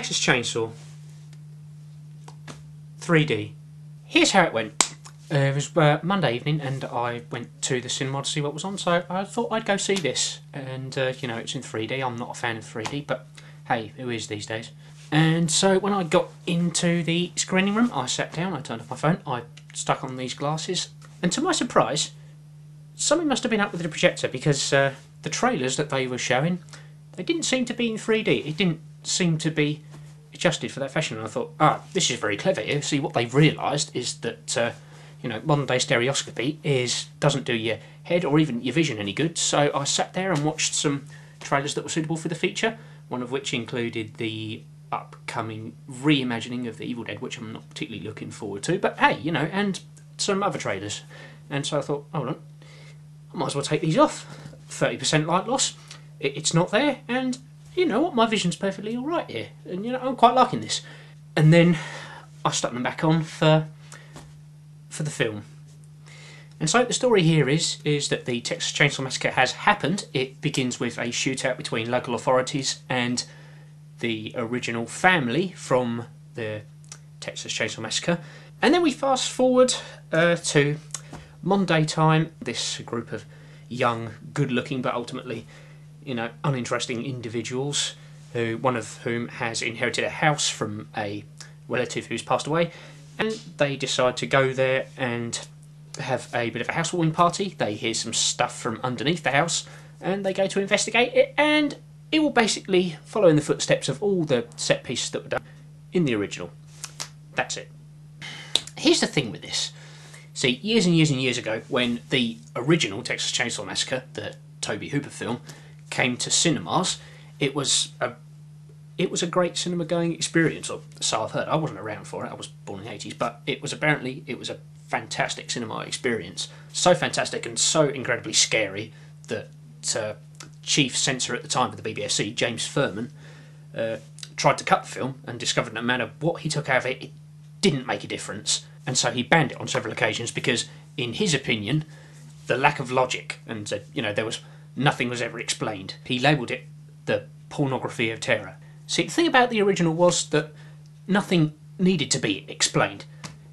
Texas Chainsaw 3D. Here's how it went. It was Monday evening and I went to the cinema to see what was on, so I thought I'd go see this. And, you know, it's in 3D. I'm not a fan of 3D, but hey, who is these days? And so when I got into the screening room, I sat down, I turned off my phone, I stuck on these glasses, and to my surprise, something must have been up with the projector because the trailers that they were showing, they didn't seem to be in 3D. It didn't seem to be adjusted for that fashion. And I thought, this is very clever here. See, what they've realised is that, you know, modern day stereoscopy doesn't do your head or even your vision any good. So I sat there and watched some trailers that were suitable for the feature, one of which included the upcoming reimagining of The Evil Dead, which I'm not particularly looking forward to, but hey, you know, and some other trailers. And so I thought, hold on, I might as well take these off. 30% light loss, it's not there, and you know what, my vision's perfectly alright here, and you know, I'm quite liking this. And then I stuck them back on for the film. And so the story here is that the Texas Chainsaw Massacre has happened. It begins with a shootout between local authorities and the original family from the Texas Chainsaw Massacre. And then we fast forward to Monday time. This group of young, good-looking, but ultimately, you know, uninteresting individuals, one of whom has inherited a house from a relative who's passed away, and they decide to go there and have a bit of a housewarming party. They hear some stuff from underneath the house, and they go to investigate it, and it will basically follow in the footsteps of all the set pieces that were done in the original. That's it. Here's the thing with this. See, years and years and years ago, when the original Texas Chainsaw Massacre, the Tobe Hooper film, came to cinemas, it was a great cinema-going experience, or so I've heard. I wasn't around for it, I was born in the 80s, but it was a fantastic cinema experience. So fantastic and so incredibly scary that chief censor at the time of the BBFC, James Furman, tried to cut the film and discovered no matter what he took out of it, it didn't make a difference. And so he banned it on several occasions because, in his opinion, the lack of logic, and said, you know, nothing was ever explained. He labelled it the pornography of terror. See, the thing about the original was that nothing needed to be explained.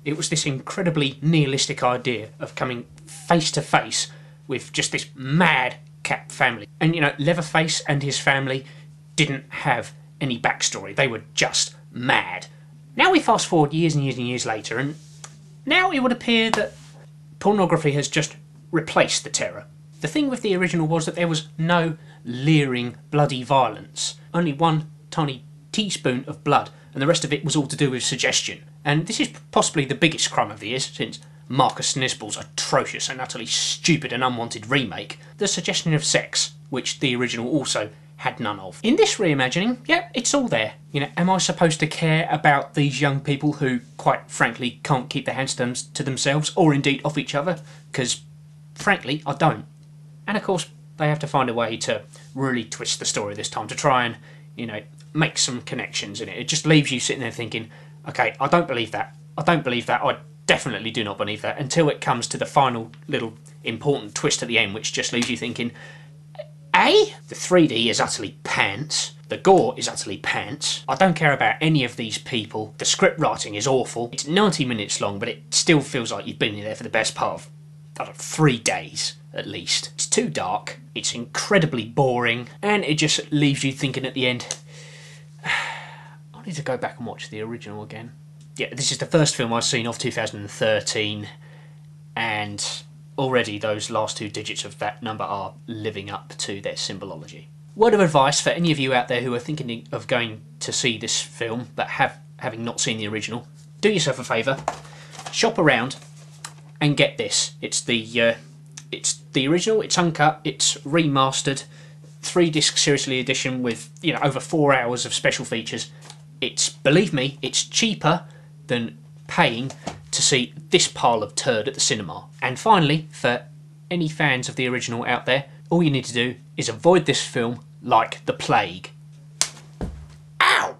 It was this incredibly nihilistic idea of coming face to face with just this mad cat family. And, you know, Leatherface and his family didn't have any backstory. They were just mad. Now we fast forward years and years and years later, and now it would appear that pornography has just replaced the terror. The thing with the original was that there was no leering, bloody violence. Only one tiny teaspoon of blood, and the rest of it was all to do with suggestion. And this is possibly the biggest crime of the year, since Marcus Nispel's atrocious and utterly stupid and unwanted remake, the suggestion of sex, which the original also had none of. In this reimagining, yeah, it's all there. You know, am I supposed to care about these young people who, quite frankly, can't keep their hands to themselves, or indeed off each other? Because, frankly, I don't. And of course, they have to find a way to really twist the story this time, to try and, you know, make some connections in it. It just leaves you sitting there thinking, okay, I don't believe that. I don't believe that. I definitely do not believe that, until it comes to the final little important twist at the end, which just leaves you thinking, A, the 3D is utterly pants. The gore is utterly pants. I don't care about any of these people. The script writing is awful. It's 90 minutes long, but it still feels like you've been in there for the best part of, I don't know, 3 days at least. It's too dark. It's incredibly boring, and it just leaves you thinking at the end, I need to go back and watch the original again. Yeah, this is the first film I've seen of 2013, and already those last 2 digits of that number are living up to their symbology. Word of advice for any of you out there who are thinking of going to see this film but having not seen the original, do yourself a favour, shop around and get this. It's the original, it's uncut, it's remastered, 3-disc seriously edition with, you know, over 4 hours of special features. It's, believe me, it's cheaper than paying to see this pile of turd at the cinema. And finally, for any fans of the original out there, all you need to do is avoid this film like the plague. Ow!